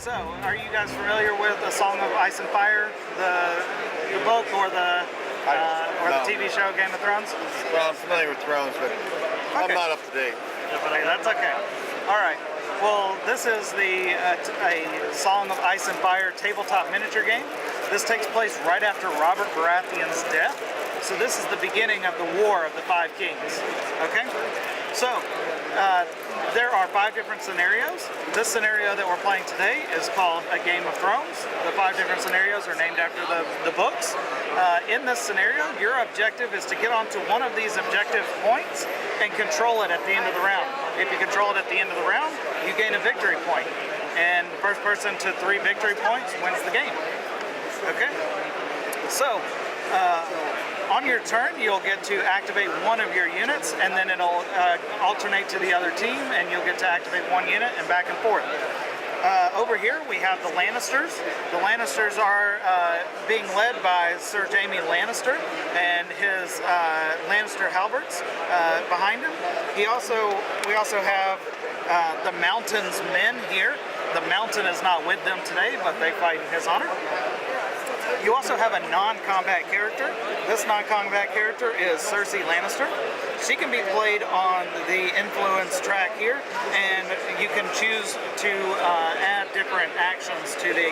So, are you guys familiar with A Song of Ice and Fire, the book or the TV show Game of Thrones? Well, I'm familiar with Thrones, but I'm not up to date. Okay, that's okay. All right. Well, this is a Song of Ice and Fire tabletop miniature game. This takes place right after Robert Baratheon's death. So this is the beginning of the War of the Five Kings. Okay? So, there are 5 different scenarios. This scenario that we're playing today is called A Game of Thrones. The 5 different scenarios are named after the books. In this scenario, your objective is to get onto one of these objective points and control it at the end of the round. If you control it at the end of the round, you gain a victory point. And the first person to 3 victory points wins the game. Okay? So, on your turn, you'll get to activate one of your units, and then it'll alternate to the other team, and you'll get to activate one unit and back and forth. Over here, we have the Lannisters. The Lannisters are being led by Sir Jaime Lannister and his Lannister halberds behind him. We also have the Mountain's men here. The Mountain is not with them today, but they fight in his honor. You also have a non-combat character. This non-combat character is Cersei Lannister. She can be played on the influence track here, and you can choose to add different actions to the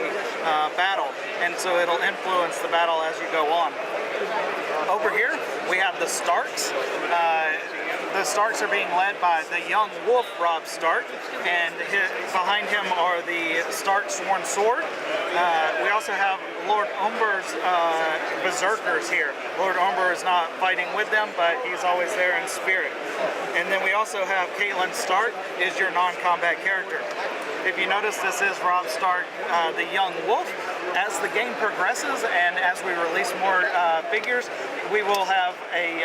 battle, and so it'll influence the battle as you go on. Over here, we have the Starks. The Starks are being led by the young wolf, Robb Stark, and behind him are the Stark Sworn Sword. We also have Lord Umber's Berserkers here. Lord Umber is not fighting with them, but he's always there in spirit. And then we also have Catelyn Stark, is your non-combat character. If you notice, this is Robb Stark, the young wolf. As the game progresses and as we release more figures, we will have a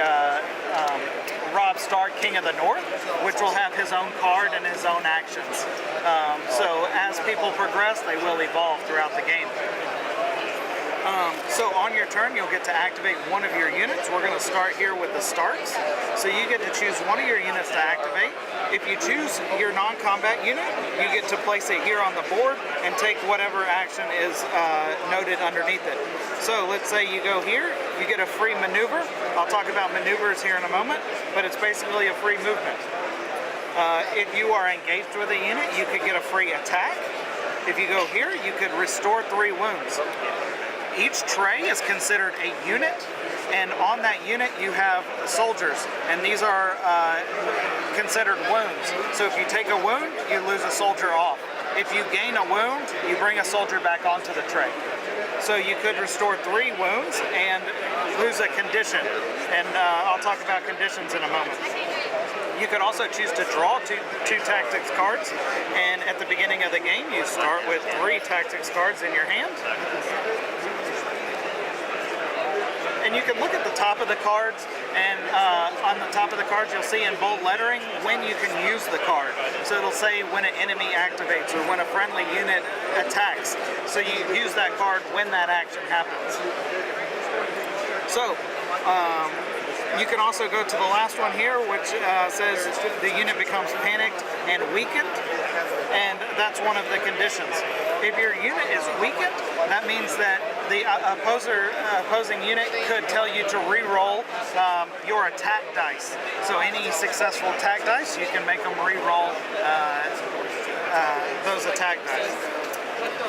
Robb Stark, King of the North, which will have his own card and his own actions. So as people progress, they will evolve throughout the game. So on your turn, you'll get to activate one of your units. We're going to start here with the Starks. So you get to choose one of your units to activate. If you choose your non-combat unit, you get to place it here on the board and take whatever action is noted underneath it. So let's say you go here, you get a free maneuver. I'll talk about maneuvers here in a moment, but it's basically a free movement. If you are engaged with a unit, you could get a free attack. If you go here, you could restore 3 wounds. Each tray is considered a unit, and on that unit you have soldiers, and these are considered wounds. So if you take a wound, you lose a soldier off. If you gain a wound, you bring a soldier back onto the tray. So you could restore 3 wounds and lose a condition, and I'll talk about conditions in a moment. You could also choose to draw two tactics cards, and at the beginning of the game you start with 3 tactics cards in your hand. And you can look at the top of the cards, and on the top of the cards you'll see in bold lettering when you can use the card. So it'll say when an enemy activates or when a friendly unit attacks. So you use that card when that action happens. So, you can also go to the last one here, which says the unit becomes panicked and weakened, and that's one of the conditions. If your unit is weakened, that means that the opposing unit could tell you to re-roll your attack dice. So any successful attack dice, you can make them re-roll those attack dice.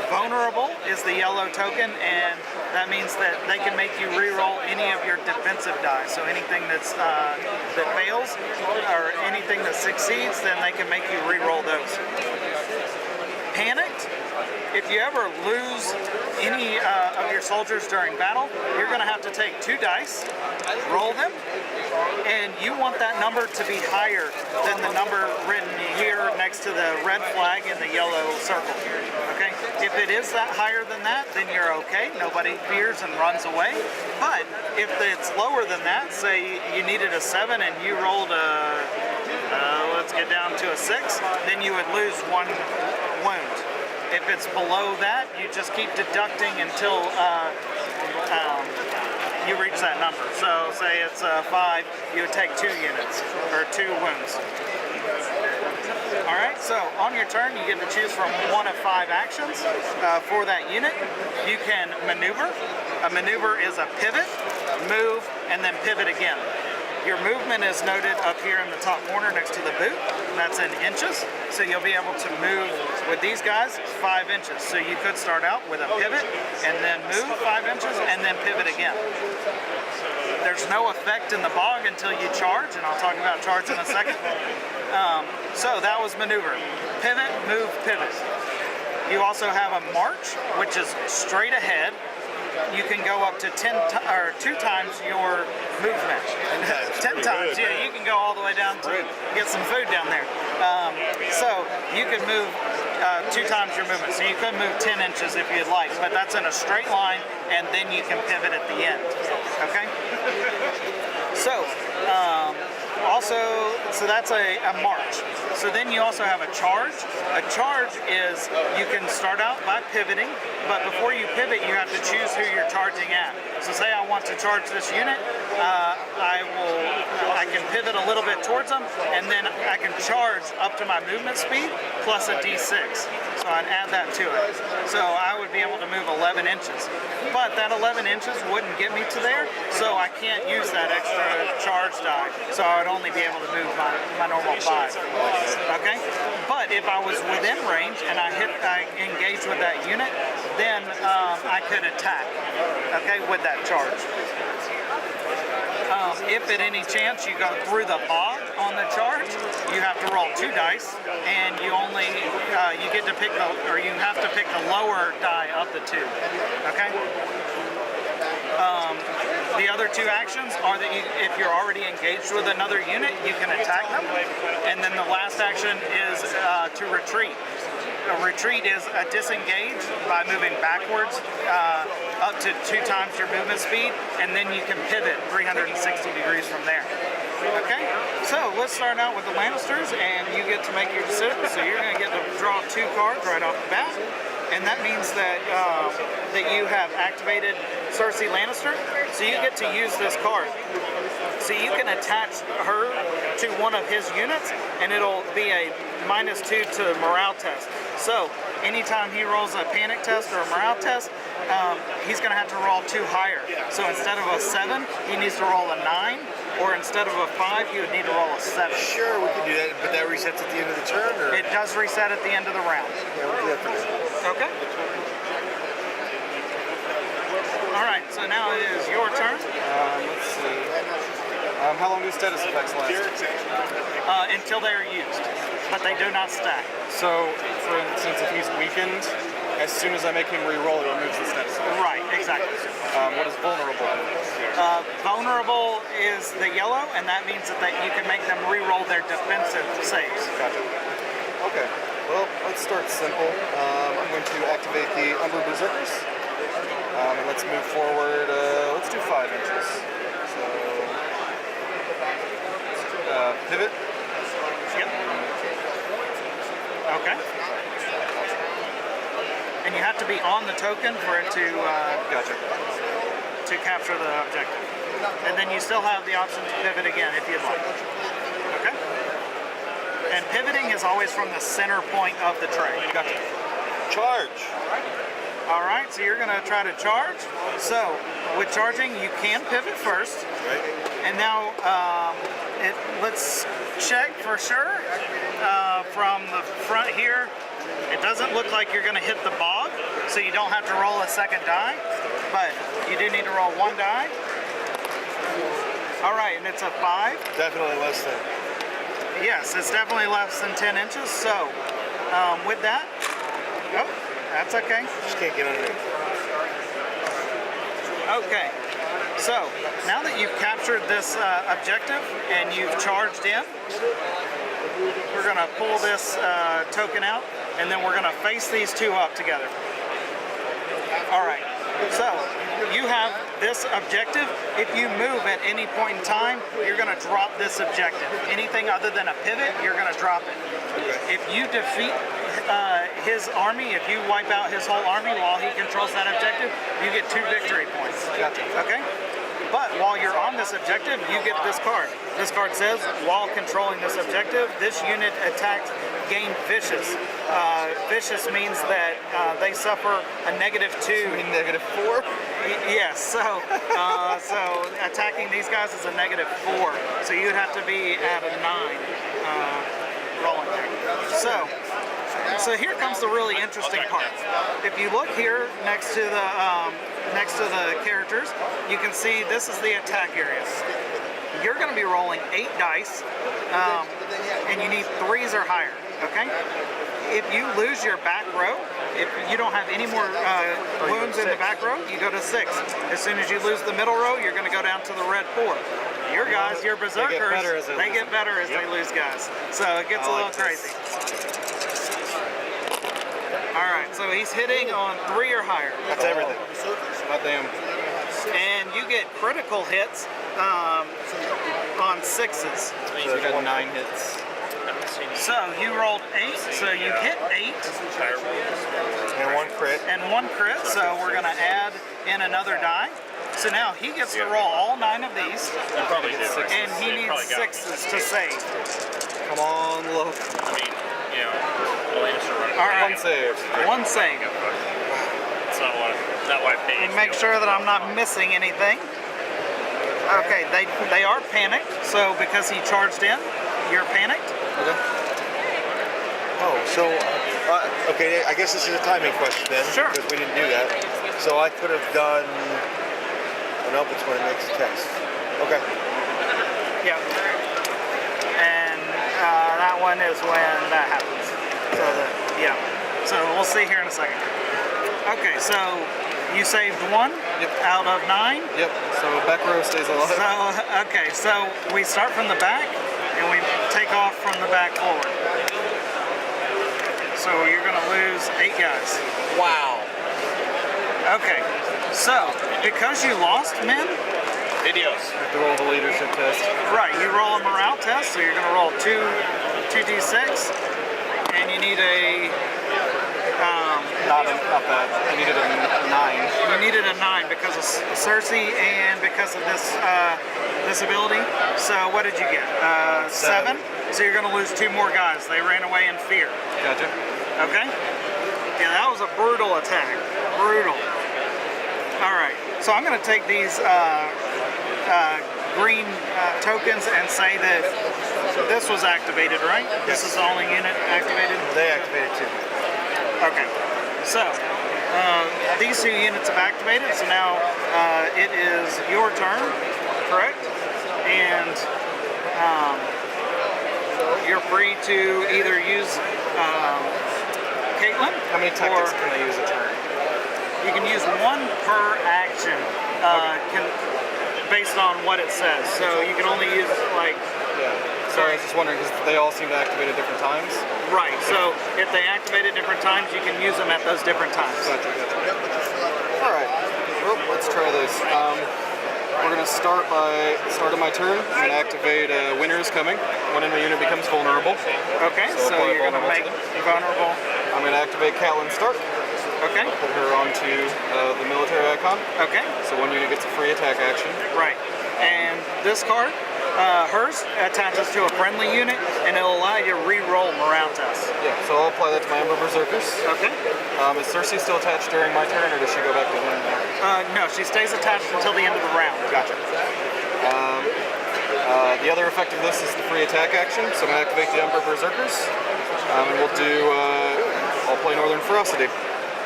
Vulnerable is the yellow token, and that means that they can make you re-roll any of your defensive dice. So anything that fails or anything that succeeds, then they can make you re-roll those. Panicked. If you ever lose any of your soldiers during battle, you're going to have to take 2 dice, roll them, and you want that number to be higher than the number written here next to the red flag in the yellow circle. Okay? If it is that higher than that, then you're okay. Nobody fears and runs away. But if it's lower than that, say you needed a 7 and you rolled a, let's get down to a 6, then you would lose 1 wound. If it's below that, you just keep deducting until you reach that number. So say it's 5, you would take 2 units, or 2 wounds. All right, so on your turn, you get to choose from one of 5 actions for that unit. You can maneuver. A maneuver is a pivot, move, and then pivot again. Your movement is noted up here in the top corner next to the boot. That's in inches. So you'll be able to move with these guys 5 inches. So you could start out with a pivot and then move 5 inches and then pivot again. There's no effect in the bog until you charge, and I'll talk about charge in a second. So that was maneuver. Pivot, move, pivot. You also have a march, which is straight ahead. You can go up to 2 times your movement. 10 times, yeah, you can go all the way down to get some food down there. So you can move 2 times your movement. So you could move 10 inches if you'd like, but that's in a straight line, and then you can pivot at the end, okay? So, so that's a march. So then you also have a charge. A charge is, you can start out by pivoting, but before you pivot, you have to choose who you're charging at. So say I want to charge this unit, I can pivot a little bit towards them, and then I can charge up to my movement speed plus a D6. So I'd add that to it. So I would be able to move 11 inches. But that 11 inches wouldn't get me to there, so I can't use that extra charge die. So I would only be able to move my normal 5. Okay? But if I was within range and I engaged with that unit, then I could attack, okay, with that charge. If at any chance you go through the bog on the charge, you have to roll 2 dice, and you only you get to pick you have to pick the lower die of the 2. Okay. The other 2 actions are that if you're already engaged with another unit, you can attack them, and then the last action is to retreat. A retreat is a disengage by moving backwards up to 2 times your movement speed, and then you can pivot 360 degrees from there. Okay, so let's start out with the Lannisters, and you get to make your decision. So you're going to get to draw 2 cards right off the bat, and that means that that you have activated Cersei Lannister, so you get to use this card. So you can attach her to one of his units, and it'll be a -2 to morale test. So anytime he rolls a panic test or a morale test, he's going to have to roll 2 higher. So instead of a 7, he needs to roll a 9, or instead of a 5, he would need to roll a 7. Sure, we can do that, but that resets at the end of the turn, or? It does reset at the end of the round. Yeah, we'll do that for now. Okay. All right, so now it is your turn. Let's see. How long do status effects last? Until they are used, but they do not stack. So, for instance, if he's weakened, as soon as I make him re-roll, it removes the status effect. Right, exactly. What is vulnerable? Vulnerable is the yellow, and that means that you can make them re-roll their defensive saves. Gotcha. Okay. Well, let's start simple. I'm going to activate the Umber Berserkers. And let's move forward. Let's do 5 inches. So, pivot. Yep. Okay. And you have to be on the token for it to Gotcha. to capture the objective. And then you still have the option to pivot again if you'd like. Okay? And pivoting is always from the center point of the tray. Gotcha. Charge. All right, so you're going to try to charge. So with charging, you can pivot first. Right. And now let's check for sure from the front here. It doesn't look like you're going to hit the bog, so you don't have to roll a second die, but you do need to roll 1 die. All right, and it's a 5. Definitely less than. Yes, it's definitely less than 10 inches. So with that, oh, that's okay. Just can't get underneath. Okay, so now that you've captured this objective and you've charged in, we're going to pull this token out, and then we're going to face these 2 up together. All right, so you have this objective. If you move at any point in time, you're going to drop this objective. Anything other than a pivot, you're going to drop it. If you defeat his army, if you wipe out his whole army while he controls that objective, you get 2 victory points. Gotcha. Okay? But while you're on this objective, you get this card. This card says, while controlling this objective, this unit attacks gain vicious. Vicious means that they suffer a -2. -4? Yes, so attacking these guys is a -4. So you'd have to be at a 9 rolling there. So here comes the really interesting part. If you look here next to the characters, you can see this is the attack area. You're going to be rolling 8 dice, and you need 3s or higher. Okay. If you lose your back row, if you don't have any more wounds in the back row, you go to 6. As soon as you lose the middle row, you're going to go down to the red 4. Your guys, your berserkers, they get better as they lose guys. So it gets a little crazy. All right, so he's hitting on 3 or higher. That's everything. Goddamn. And you get critical hits on 6s. So you got 9 hits. So you rolled 8, so you hit 8. And 1 crit. And 1 crit, so we're going to add in another die. So now he gets to roll all 9 of these. You probably do. And he needs 6s to save. Come on, look. I mean, you know, Lannister running. All right. 1 save. 1 save. It's not why I paid. And make sure that I'm not missing anything. Okay, they are panicked, so because he charged in, you're panicked. Okay. Oh, so, okay, I guess this is a timing question then. Sure. Because we didn't do that. So I could have done, nope, it's when it makes a text. Okay. Yeah. And that one is when that happens. So, yeah. So we'll see here in a second. Okay, so you saved 1 out of 9. Yep, so back row stays alive. So, okay, so we start from the back and we take off from the back forward. So you're going to lose 8 guys. Wow. Okay, so because you lost men, Videos. You have to roll the leadership test. right, you roll a morale test, so you're going to roll 2d6, and you need a, Not that. I needed a 9. you needed a 9 because of Cersei and because of this ability. So what did you get? 7? So you're going to lose 2 more guys. They ran away in fear. Gotcha. Okay? Yeah, that was a brutal attack. Brutal. All right. So I'm going to take these green tokens and say that this was activated, right? This is the only unit activated? They activated too. Okay. So these 2 units have activated. So now it is your turn, correct? And you're free to either use Caitlin. How many tactics can I use a turn? You can use 1 per action, based on what it says. So you can only use like. Yeah. Sorry, I was just wondering because they all seem to activate at different times. Right. So if they activate at different times, you can use them at those different times. Gotcha. All right. Well, let's try this. We're going to start by start of my turn and activate Winter is Coming. One enemy unit becomes vulnerable. Okay. So apply you're going to make vulnerable vulnerable. I'm going to activate Catelyn Stark. Okay. Put her onto the military icon. Okay. So 1 unit gets a free attack action. Right. And this card, hers attaches to a friendly unit, and it'll allow you to re-roll morale tests. Yeah. So I'll apply that to my Ember Berserkers. Okay. Is Cersei still attached during my turn, or does she go back to one now? No, she stays attached until the end of the round. Gotcha. The other effect of this is the free attack action, so I'm going to activate the Ember Berserkers, and we'll do, I'll play Northern Ferocity.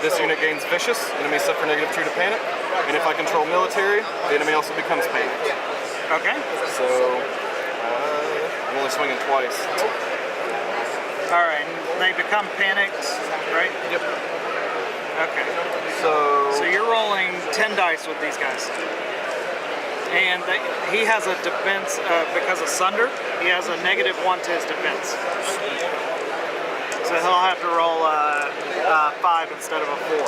This unit gains Vicious, enemies suffer -2 to panic, and if I control military, the enemy also becomes panicked. Okay. So, I'm only swinging twice. All right. And they become panicked, right? Yep. Okay. So So you're rolling 10 dice with these guys. And he has a defense, because of Sunder, he has a -1 to his defense. So he'll have to roll 5 instead of a 4.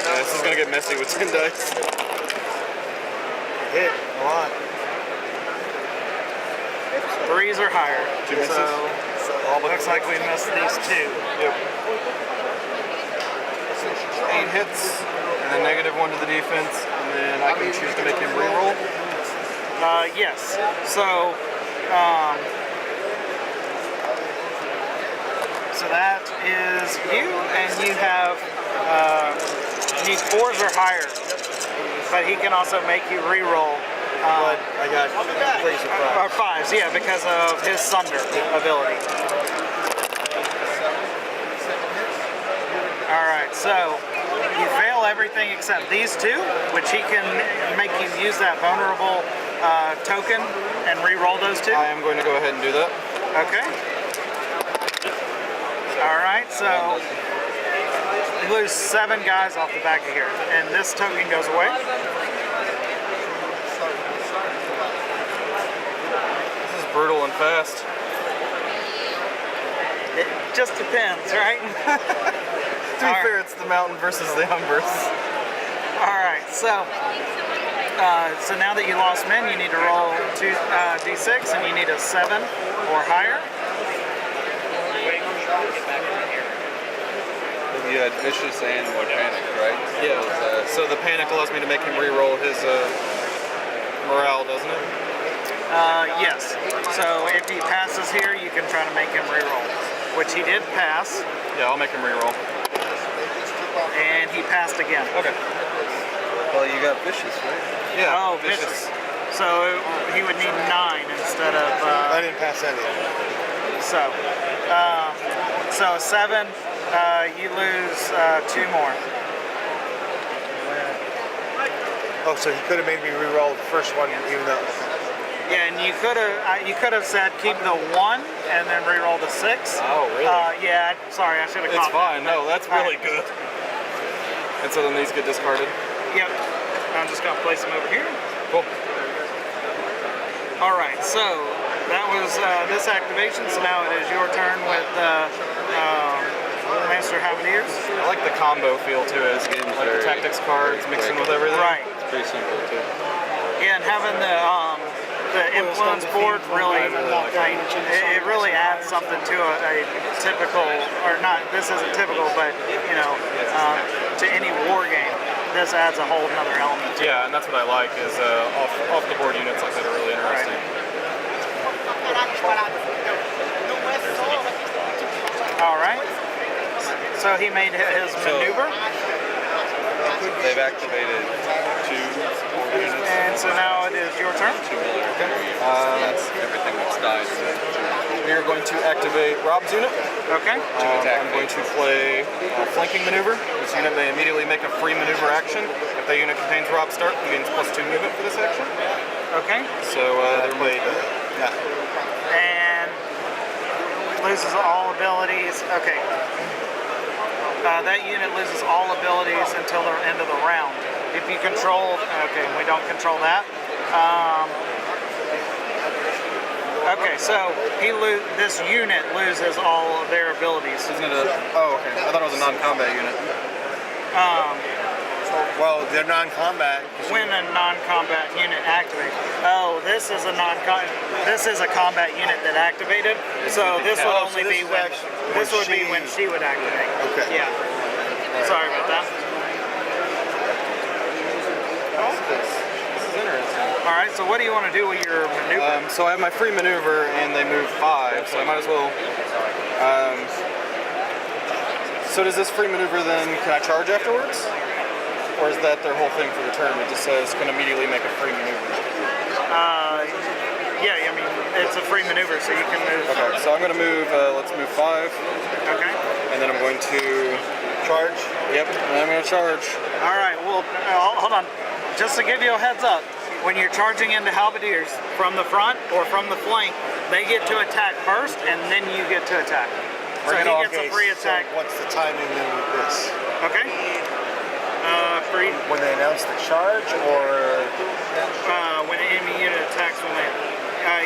yeah, this is going to get messy with 10 dice. Hit a lot. 3s or higher. 2 misses. So looks like we missed these 2. Yep. 8 hits, and then -1 to the defense, and then I can choose to make him reroll. Yes. So, so that is you, and you have you need 4s or higher, but he can also make you reroll. But I got place of Or five. 5s, yeah, because of his Sunder ability. Alright, so you fail everything except these 2, which he can make you use that vulnerable token and re-roll those 2. I am going to go ahead and do that. Okay. Alright, so you lose 7 guys off the back of here, and this token goes away. This is brutal and fast. It just depends, right? To be fair, it's the mountain versus the Umbers. Alright, so now that you lost men, you need to roll 2 d6, and you need a 7 or higher. You had vicious and more panic, right? Yeah. So the panic allows me to make him re-roll his morale, doesn't it? Yes. So if he passes here, you can try to make him re-roll, which he did pass, Yeah, I'll make him re-roll. and he passed again. Okay. Well, you got vicious, right? Yeah. Oh, vicious. So he would need 9 instead of I didn't pass any. so. So 7, you lose 2 more. Oh, so he could have made me re-roll the first one, even though. Yeah, and you could have said keep the 1 and then re-roll the 6. Oh, really? Yeah. Sorry, I should have. It's fine. No, that's really good. And so then these get discarded. Yep. I'm just gonna place them over here. Cool. All right. So that was this activation. So now it is your turn with Master Halberdiers. I like the combo feel to it. Like the tactics cards mixing with everything. Right. It's pretty simple too. Yeah, and having the influence board really, it really adds something to a typical, or not. This isn't typical, but to any war game, this adds a whole another element. Yeah, and that's what I like is off the board units like that are really interesting. All right. So he made his maneuver, They've activated 2 units. and so now it is your turn. 2 military. That's everything that's died. We are going to activate Rob's unit. Okay. I'm going to play flanking maneuver. This unit may immediately make a free maneuver action. If that unit contains Rob's start, he gains +2 movement for this action. Okay. So I they're played. And loses all abilities. Okay. That unit loses all abilities until the end of the round. If you control, okay, we don't control that. Okay, so this unit loses all of their abilities. He's gonna. Oh, okay. I thought it was a non-combat unit. Well, they're non-combat. When a non-combat unit activates. Oh, this is a combat unit that activated. So this would Oh, so only this be is when actually this when would be she- when she would activate. Okay. Yeah. Sorry about that. This is interesting. All right. So what do you want to do with your maneuver? So I have my free maneuver, and they move 5, so I might as well. So does this free maneuver then? Can I charge afterwards, or is that their whole thing for the turn? It just says can immediately make a free maneuver. Yeah. I mean, it's a free maneuver, so you can move. Okay, so I'm going to move. Let's move 5, Okay. and then I'm going to Charge. Yep, and I'm going to charge. All right. Well, hold on. Just to give you a heads up, when you're charging into halberdiers from the front or from the flank, they get to attack first, and then you get to attack. So he gets a free attack. So what's the timing then with this? Okay. Free. When they announce the charge, or When an enemy unit attacks when they.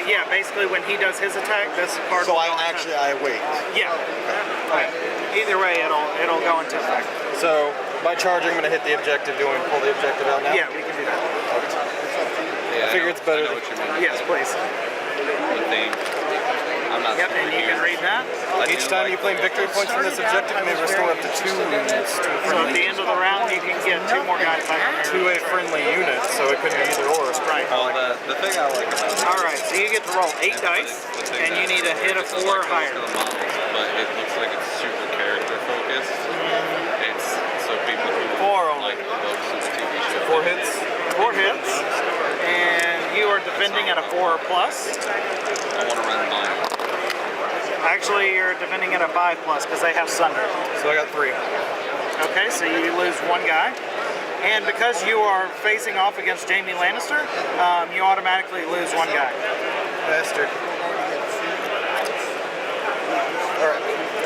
Yeah, basically when he does his attack, this card so will I go into- actually I wait. Yeah. Right. Either way, it'll go into effect. So by charging, I'm going to hit the objective. Do you want me to pull the objective out now? Yeah, we can do that. Yeah, I figure it's better I know than- what you mean. Yes, please. The theme. I'm not Yep, and you can read that. Each time you claim victory points from this objective, you may restore up to 2 wounds to a So at the friendly, end of the round, you can get 2 more guys back on to a friendly unit, so it could be either or. Right. Well, the thing I like about it, All right, so you get to roll 8 dice, and you need to hit a 4 or higher. the models, but it looks like it's super character focused. It's so people who 4 only. like the books and the TV show. 4 hits. 4 hits, and you are defending at a 4 or plus. I want to run mine. Actually, you're defending at a 5 plus because they have Sunder. So I got 3. Okay, so you lose 1 guy. And because you are facing off against Jaime Lannister, you automatically lose 1 guy. Bastard.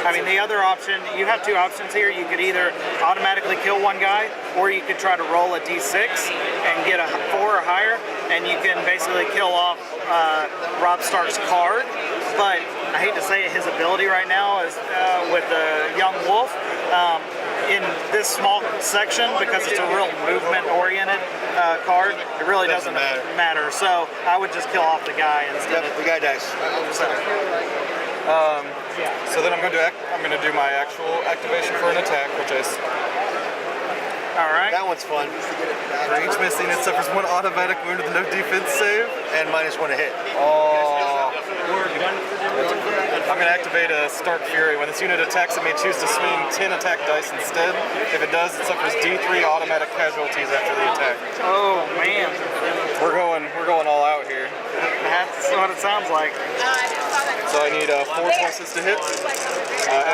I mean, the other option, you have 2 options here. You could either automatically kill 1 guy, or you could try to roll a d6 and get a 4 or higher, and you can basically kill off Robb Stark's card. But I hate to say it, his ability right now is with the Young Wolf in this small section, because it's a real movement-oriented card, it really doesn't matter. So I would just kill off the guy instead Yep, of the guy dies. So then I'm going to do my actual activation for an attack, which is all right. That one's fun. for each missing it suffers 1 automatic wound with no defense save. And -1 to hit. Oh. I'm going to activate a Stark Fury. When this unit attacks, it may choose to swing 10 attack dice instead. If it does, it suffers D3 automatic casualties after the attack. Oh man, We're going all out here. that's what it sounds like. So I need 4 pluses to hit.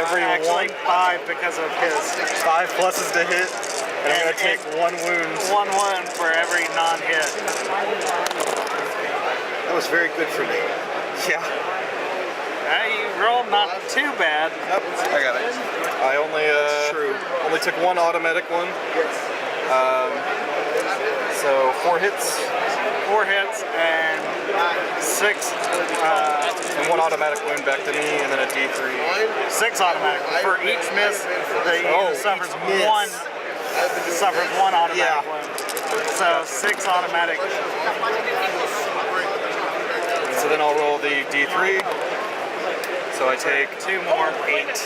Every Actually, 5 because of his 5 pluses to hit. And I'm going to take 1 wound. 1 wound for every non-hit. That was very good for me. Yeah. You rolled not too bad. I got it. I only took 1 automatic one. So 4 hits 4 hits and 6 and 1 automatic wound back to me, and then a D3. 6 automatic. For each miss, the unit suffers each miss. 1 automatic Yeah. wound. So 6 automatic. So then I'll roll the D3. So I take 2 more, 8.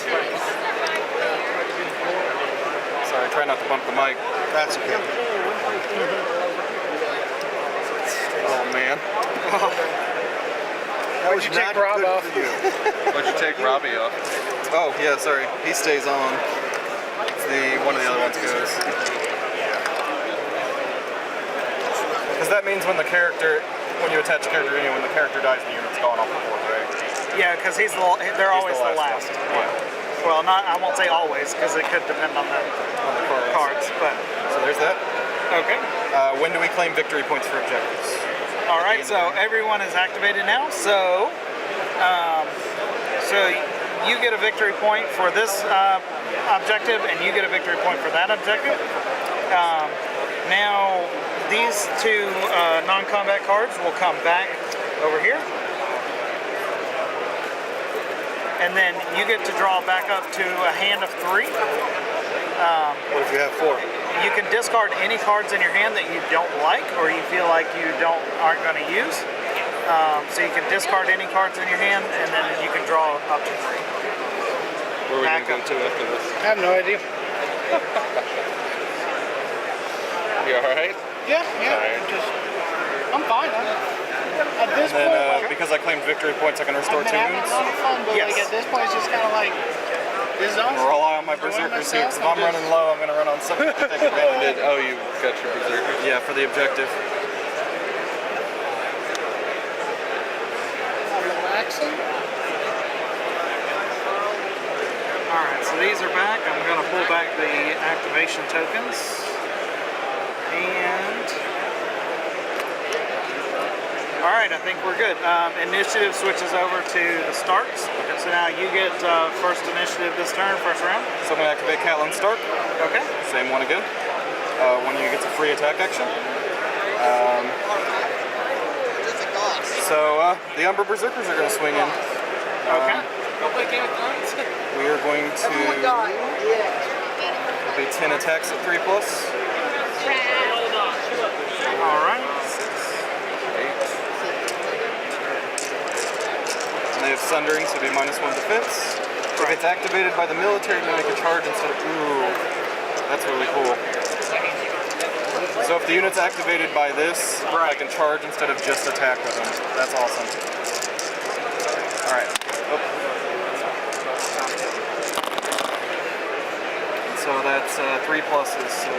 Sorry, try not to bump the mic. That's okay. Oh man. That was not good for you. Why'd you take Robbie off? Oh yeah, sorry. He stays on. It's one of the other ones goes. Because that means when you attach a character in, when the character dies, the unit's gone off the board, right? Yeah, because they're always the last. one. Well, I won't say always, because it could depend on the cards. But So there's that. okay. When do we claim victory points for objectives? All right, so everyone is activated now. So you get a victory point for this objective, and you get a victory point for that objective. Now, these 2 non-combat cards will come back over here. And then you get to draw back up to a hand of 3. What if you have 4? You can discard any cards in your hand that you don't like, or you feel like you aren't going to use. So you can discard any cards in your hand, and then you can draw up to 3. Where are we Back going to up. go to after this? I have no idea. You alright? Yeah, Alright. I'm fine. At this And point, then because I claimed victory points, I can restore I've 2 been having a wounds. lot of fun, but Yes. like at this point, it's just kind of like, this is awesome. We're all out on my berserkers here. If I'm running low, I'm going to run on something to take advantage. Oh, you got your berserkers? Yeah, for the objective. Relaxing. Alright, so these are back. I'm going to pull back the activation tokens. And... Alright, I think we're good. Initiative switches over to the Starks. So now you get first initiative this turn, first round. So I'm going to activate Catelyn Stark. Okay. Same one again. One unit gets a free attack action. So the Umber Berserkers are going to swing in. Okay. We are going to be 10 attacks at 3 plus. Alright. 8. And they have self-sundering, so it'd be -1 defense. If it's activated by the military, you make a charge instead of... Ooh, that's really cool. So if the unit's activated by this, I can charge instead of just attack with them. That's awesome. Alright. So that's 3 pluses, so...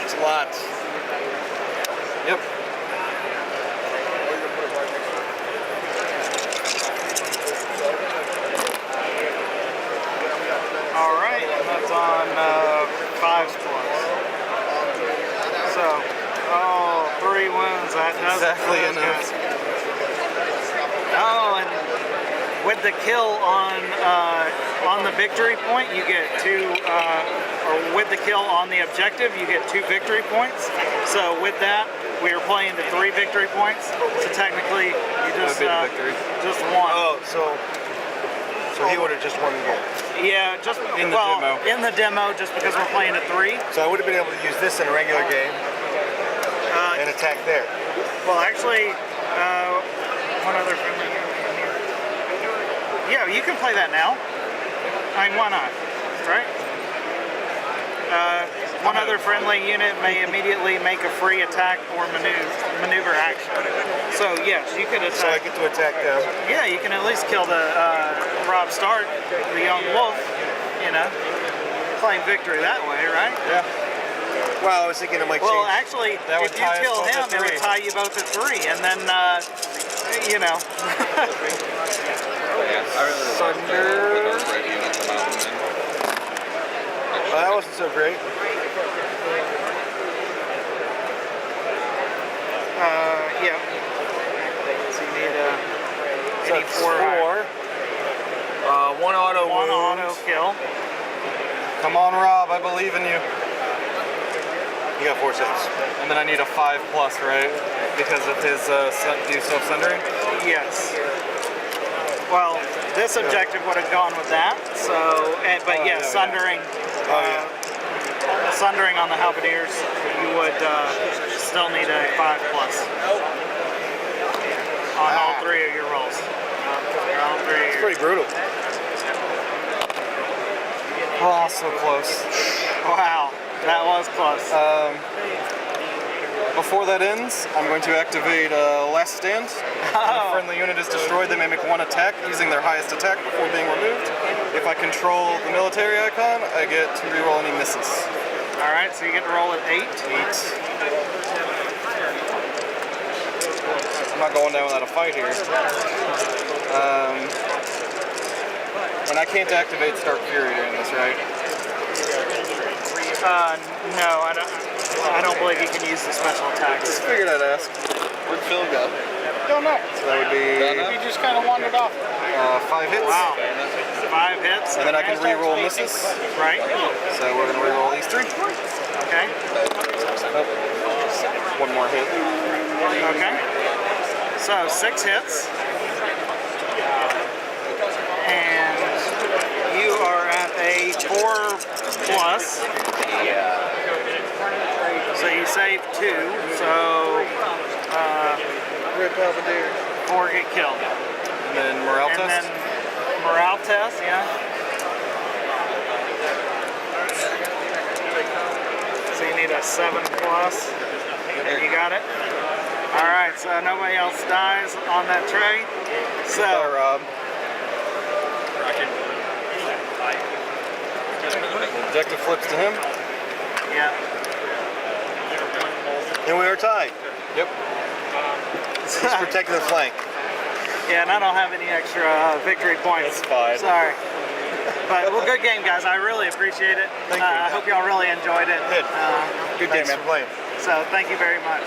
It's a lot. Yep. All right, that's on 5s plus. So, 3 wounds. That does Exactly that's enough. good. Oh, and with the kill on the victory point, you get 2. Or with the kill on the objective, you get 2 victory points. So with that, we were playing to 3 victory points. So technically, you just won. Oh, so he would have just won the game. Yeah, just In the demo. in the demo, just because we're playing at 3. So I would have been able to use this in a regular game and attack there. Well, actually, one other friendly unit. Yeah, you can play that now. I mean, why not? Right? One other friendly unit may immediately make a free attack or maneuver action. So yes, you could attack. So I get to attack them. Yeah, you can at least kill the Robb Stark, the young wolf. You know, claim victory that way, right? Yeah. Well, I was thinking it might Well, change. actually, That would if you tie us kill both him, at it would 3. tie you both at 3, and then you know. Yeah, I really like the red unit come out and then. That wasn't so great. Yeah. So you need So it's 4. 1 auto one wounds. auto kill. Come on, Rob, I believe in you. You got 4 saves. And then I need a 5 plus, right? Because of his do self-sundering? Yes. Well, this objective would have gone with that. So, but yes, sundering. Sundering on the halberdiers, you would still need a 5 plus on all 3 of your rolls. All 3 of It's your. pretty brutal. Oh, so close. Wow, that was close. Before that ends, I'm going to activate Last Stand. When a friendly unit is destroyed, they may make 1 attack using their highest attack before being removed. If I control the military icon, I get to reroll any misses. All right, so you get to roll at 8. 8. I'm not going down without a fight here. And I can't activate Stark Fury during this, right? No, I don't believe you can use the special attacks. Figured I'd ask. Where'd Phil go? Don't know. So that would be He just kind of wandered off. 5 hits. Wow. 5 hits. And then I can reroll misses. Right. So we're going to reroll these 3. Okay. Oh. 1 more hit. Okay. So 6 hits. And you are at a 4 plus. So you save 2. So 4 get killed. And then morale And test. then morale test, yeah. So you need a 7 plus. And you got it? Alright, so nobody else dies on that tray. So Bye, Rob. Objective flips to him. yeah. And we are tied. Yep. He's protecting the flank. Yeah, and I don't have any extra victory points. That's fine. Sorry. But well, good game, guys. I really appreciate it. Thank you. I hope y'all really enjoyed it. Good. Good game, Thanks man. Playing. So thank you very much.